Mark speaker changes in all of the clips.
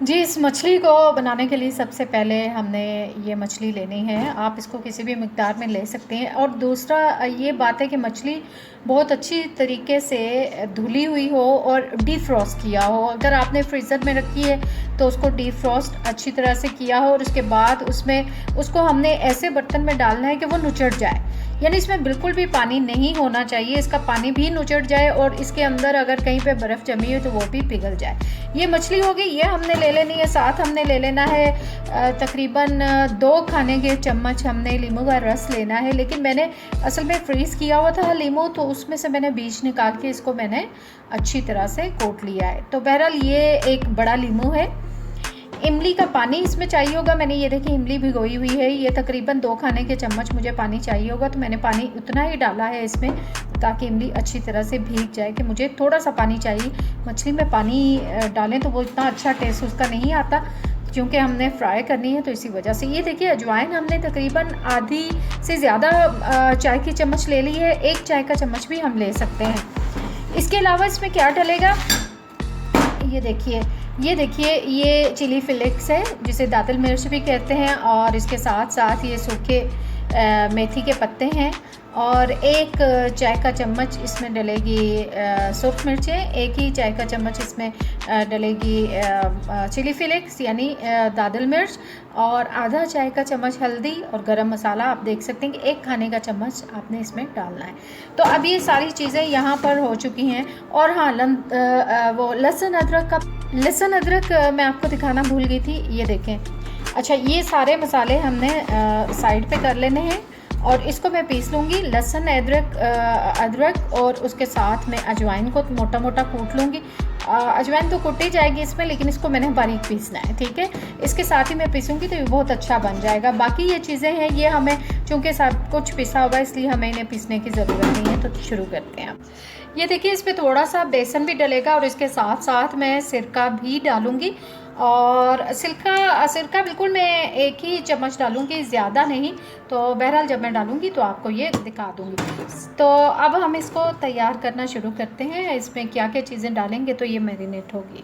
Speaker 1: जी, इस मछली को बनाने के लिए सबसे पहले हमने ये मछली लेनी है। आप इसको किसी भी मिक़दार में ले सकते हैं और दूसरा ये बात है कि मछली बहुत अच्छी तरीके से धुली हुई हो और डिफ्रॉस्ट किया हो। अगर आपने फ्रीज़र में रखी है तो उसको डिफ्रॉस्ट अच्छी तरह से किया हो और उसके बाद उसको हमने ऐसे बर्तन में डालना है कि वो नुचड़ जाए, यानी इसमें बिल्कुल भी पानी नहीं होना चाहिए। इसका पानी भी नुचड़ जाए और इसके अंदर अगर कहीं पे बर्फ़ जमी हो तो वो भी पिघल जाए। ये मछली हो गई, ये हमने ले लेनी है। साथ हमने ले लेना है तकरीबन 2 खाने के चम्मच हमने लीमू का रस लेना है, लेकिन मैंने असल में फ्रीज़ किया हुआ था लीमू, तो उसमें से मैंने बीज निकाल के इसको मैंने अच्छी तरह से कोट लिया है। तो बहरहाल ये एक बड़ा लीमू है। इमली का पानी इसमें चाहिए होगा। मैंने ये देखिए इमली भिगोई हुई है, ये तकरीबन 2 खाने के चम्मच मुझे पानी चाहिए होगा, तो मैंने पानी उतना ही डाला है इसमें ताकि इमली अच्छी तरह से भीग जाए कि मुझे थोड़ा सा पानी चाहिए। मछली में पानी डालें तो वो इतना अच्छा टेस्ट उसका नहीं आता, क्योंकि हमने फ्राई करनी है, तो इसी वजह से। ये देखिए अजवाइन हमने तकरीबन आधी से ज़्यादा चाय की चम्मच ले ली है, 1 चाय का चम्मच भी हम ले सकते हैं। इसके अलावा इसमें क्या डलेगा, ये देखिए ये चिली फ्लेक्स है, जिसे दातुल मिर्च भी कहते हैं, और इसके साथ साथ ये सूखे मेथी के पत्ते हैं, और 1 चाय का चम्मच इसमें डलेगी सूख मिर्चें, 1 ही चाय का चम्मच इसमें डलेगी चिली फ्लेक्स यानी दातुल मिर्च, और आधा चाय का चम्मच हल्दी, और गरम मसाला आप देख सकते हैं कि 1 खाने का चम्मच आपने इसमें डालना है। तो अब ये सारी चीज़ें यहाँ पर हो चुकी हैं। और हाँ, वो लहसुन अदरक मैं आपको दिखाना भूल गई थी, ये देखें। अच्छा, ये सारे मसाले हमने साइड पे कर लेने हैं और इसको मैं पीस लूँगी। लहसुन अदरक और उसके साथ में अजवाइन को मोटा मोटा कूट लूँगी। अजवाइन तो कुट ही जाएगी इसमें, लेकिन इसको मैंने बारीक पीसना है, ठीक है। इसके साथ ही मैं पीसूँगी तो ये बहुत अच्छा बन जाएगा। बाकी ये चीज़ें हैं, ये हमें चूँकि सब कुछ पिसा होगा इसलिए हमें इन्हें पीसने की ज़रूरत नहीं है। तो शुरू करते हैं। ये देखिए इसमें थोड़ा सा बेसन भी डलेगा और इसके साथ साथ मैं सिरका भी डालूँगी, और सिरका बिल्कुल मैं 1 ही चम्मच डालूँगी, ज़्यादा नहीं। तो बहरहाल जब मैं डालूँगी तो आपको ये दिखा दूँगी। तो अब हम इसको तैयार करना शुरू करते हैं। इसमें क्या क्या चीज़ें डालेंगे तो ये मैरिनेट होगी।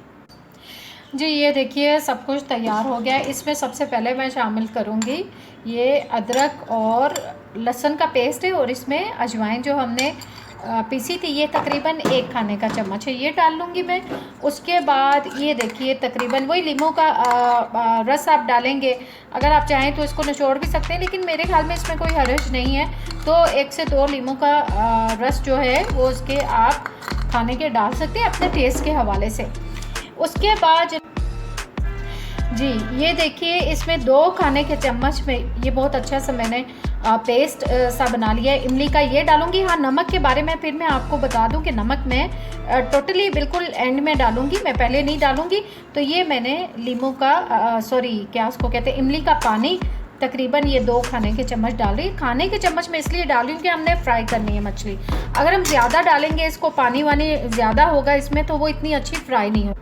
Speaker 1: जी, ये देखिए सब कुछ तैयार हो गया है। इसमें सबसे पहले मैं शामिल करूँगी ये अदरक और लहसुन का पेस्ट है, और इसमें अजवाइन जो हमने पीसी थी, ये तकरीबन 1 खाने का चम्मच है, ये डाल लूँगी मैं। उसके बाद ये देखिए तकरीबन वही लीमू का रस आप डालेंगे। अगर आप चाहें तो इसको निचोड़ भी सकते हैं, लेकिन मेरे ख्याल में इसमें कोई हर्ज नहीं है, तो 1 से 2 लीमू का रस जो है वो उसके आप खाने के डाल सकते हैं अपने टेस्ट के हवाले से। उसके बाद जी, ये देखिए इसमें 2 खाने के चम्मच में ये बहुत अच्छा सा मैंने पेस्ट सा बना लिया है इमली का, ये डालूँगी। हाँ, नमक के बारे में फिर मैं आपको बता दूं कि नमक मैं टोटली बिल्कुल एंड में डालूँगी, मैं पहले नहीं डालूँगी। तो ये मैंने लीमू का क्या उसको कहते हैं, इमली का पानी तकरीबन ये 2 खाने के चम्मच डाल रही। खाने के चम्मच में इसलिए डाल रही हूँ कि हमने फ्राई करनी है मछली। अगर हम ज़्यादा डालेंगे इसको, पानी वानी ज़्यादा होगा इसमें, तो वो इतनी अच्छी फ्राई नहीं हो।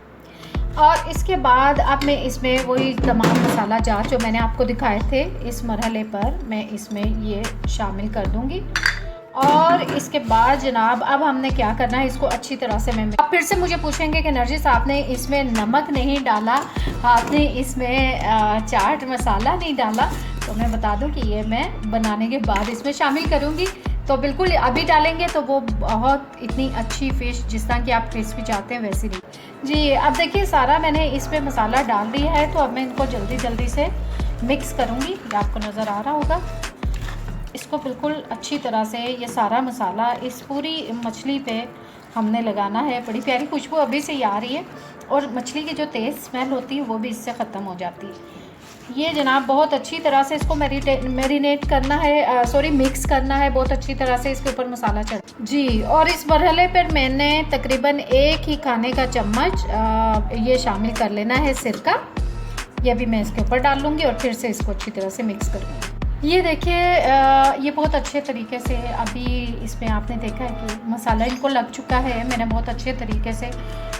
Speaker 1: और इसके बाद अब मैं इसमें वही तमाम मसाला जार जो मैंने आपको दिखाए थे इस मरहले पर मैं इसमें ये शामिल कर दूंगी। और इसके बाद जनाब अब हमने क्या करना है, इसको अच्छी तरह से मैं अब फिर से मुझे पूछेंगे कि नरजिस आपने इसमें नमक नहीं डाला, आपने इसमें चाट मसाला नहीं डाला। तो मैं बता दूं कि ये मैं बनाने के बाद इसमें शामिल करूँगी। तो बिल्कुल अभी डालेंगे तो वो बहुत इतनी अच्छी फ़िश जिस तरह की आप क्रिस्पी चाहते हैं वैसी नहीं। जी, अब देखिए सारा मैंने इसमें मसाला डाल दिया है, तो अब मैं इनको जल्दी जल्दी से मिक्स करूँगी। ये आपको नज़र आ रहा होगा। इसको बिल्कुल अच्छी तरह से ये सारा मसाला इस पूरी मछली पे हमने लगाना है। बड़ी प्यारी खुशबू अभी से ही आ रही है, और मछली की जो तेज़ स्मेल होती है वो भी इससे ख़त्म हो जाती है। ये जनाब बहुत अच्छी तरह से इसको मैरिनेट करना है, मिक्स करना है बहुत अच्छी तरह से, इसके ऊपर मसाला चढ़ जी। और इस मरहले पर मैंने तकरीबन 1 ही खाने का चम्मच ये शामिल कर लेना है सिरका। ये भी मैं इसके ऊपर डाल लूँगी और फिर से इसको अच्छी तरह से मिक्स करूँगी। ये देखिए ये बहुत अच्छे तरीके से अभी इसमें आपने देखा है कि मसाला इनको लग चुका है, मैंने बहुत अच्छे तरीके से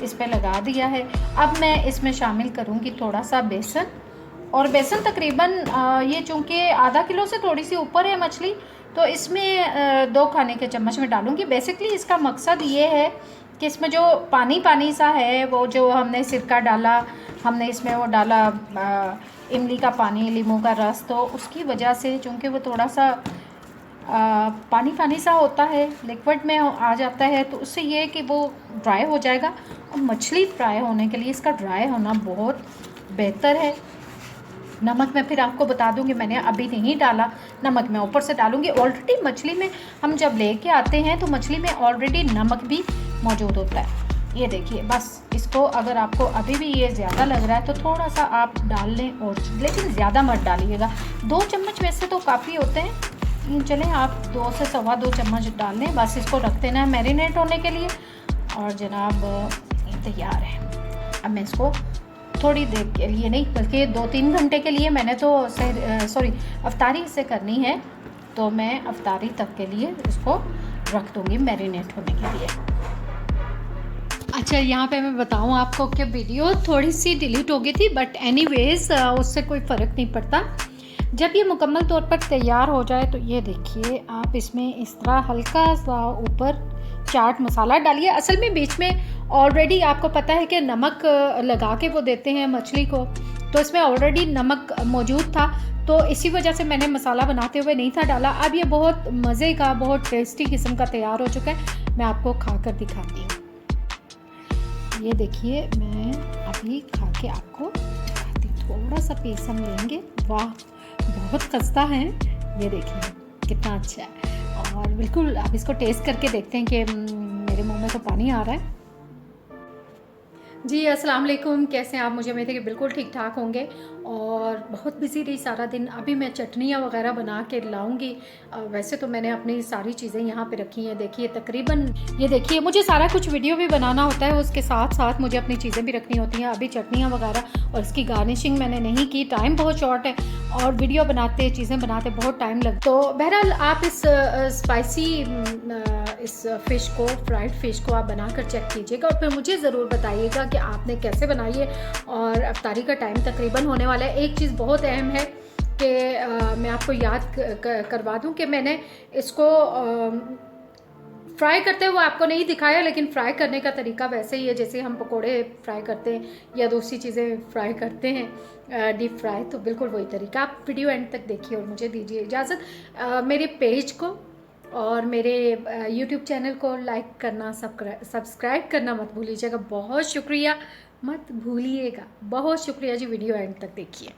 Speaker 1: इस पर लगा दिया है। अब मैं इसमें शामिल करूँगी थोड़ा सा बेसन, और बेसन तकरीबन ये चूँकि आधा किलो से थोड़ी सी ऊपर है मछली, तो इसमें 2 खाने के चम्मच में डालूँगी। बेसिकली इसका मकसद ये है कि इसमें जो पानी पानी सा है, वो जो हमने सिरका डाला हमने इसमें वो डाला इमली का पानी, नींबू का रस, तो उसकी वजह से चूँकि वो थोड़ा सा पानी पानी सा होता है, लिक्विड में आ जाता है, तो उससे ये है कि वो ड्राई हो जाएगा। और मछली फ्राई होने के लिए इसका ड्राई होना बहुत बेहतर है। नमक मैं फिर आपको बता दूंगी, मैंने अभी नहीं डाला, नमक मैं ऊपर से डालूंगी। ऑलरेडी मछली में हम जब लेके आते हैं तो मछली में ऑलरेडी नमक भी मौजूद होता है। ये देखिए, बस इसको अगर आपको अभी भी ये ज़्यादा लग रहा है तो थोड़ा सा आप डाल लें, और लेकिन ज़्यादा मत डालिएगा। 2 चम्मच वैसे तो काफ़ी होते हैं, चलें आप 2 से सवा 2 चम्मच डाल लें। बस इसको रख देना है मैरिनेट होने के लिए, और जनाब तैयार है। अब मैं इसको थोड़ी देर के लिए नहीं बल्कि 2-3 घंटे के लिए, मैंने तो अफ्तारी से करनी है, तो मैं अफ्तारी तक के लिए इसको रख दूँगी मैरिनेट होने के लिए। अच्छा, यहाँ पे मैं बताऊँ आपको कि वीडियो थोड़ी सी डिलीट हो गई थी, बट एनीवेज़ उससे कोई फ़र्क नहीं पड़ता। जब ये मुकम्मल तौर पर तैयार हो जाए तो ये देखिए, आप इसमें इस तरह हल्का सा ऊपर चाट मसाला डालिए। असल में बीच में ऑलरेडी आपको पता है कि नमक लगा के वो देते हैं मछली को, तो इसमें ऑलरेडी नमक मौजूद था, तो इसी वजह से मैंने मसाला बनाते हुए नहीं था डाला। अब ये बहुत मज़े का, बहुत टेस्टी किस्म का तैयार हो चुका है। मैं आपको खा कर दिखाती हूँ। ये देखिए, मैं अभी खा के आपको दिखाती हूँ। थोड़ा सा पीस हम लेंगे। वाह, बहुत खस्ता है। ये देखिए कितना अच्छा है, और बिल्कुल आप इसको टेस्ट करके देखते हैं कि मेरे मुंह में तो पानी आ रहा है। जी अस्सलाम वालेकुम, कैसे हैं आप? मुझे उम्मीद है कि बिल्कुल ठीक ठाक होंगे, और बहुत बिजी रही सारा दिन। अभी मैं चटनियाँ वगैरह बना के लाऊंगी। वैसे तो मैंने अपनी सारी चीज़ें यहाँ पे रखी हैं, देखिए तकरीबन। ये देखिए, मुझे सारा कुछ वीडियो भी बनाना होता है, उसके साथ साथ मुझे अपनी चीज़ें भी रखनी होती हैं। अभी चटनियाँ वगैरह और इसकी गार्निशिंग मैंने नहीं की, टाइम बहुत शॉर्ट है, और वीडियो बनाते, चीज़ें बनाते बहुत टाइम लगता। तो बहरहाल आप इस स्पाइसी इस फ़िश को, फ्राइड फ़िश को आप बनाकर चेक कीजिएगा, और फिर मुझे ज़रूर बताइएगा कि आपने कैसे बनाई है। और अफ्तारी का टाइम तकरीबन होने वाला है। एक चीज़ बहुत अहम है कि मैं आपको याद करवा दूं कि मैंने इसको फ्राई करते हुए आपको नहीं दिखाया, लेकिन फ्राई करने का तरीका वैसे ही है जैसे हम पकोड़े फ्राई करते हैं या दूसरी चीज़ें फ्राई करते हैं, डीप फ्राई, तो बिल्कुल वही तरीका। आप वीडियो एंड तक देखिए और मुझे दीजिए इजाज़त। मेरे पेज को और मेरे यूट्यूब चैनल को लाइक करना, सब्सक्राइब करना मत भूलिएगा। बहुत शुक्रिया, मत भूलिएगा। बहुत शुक्रिया जी। वीडियो एंड तक देखिए।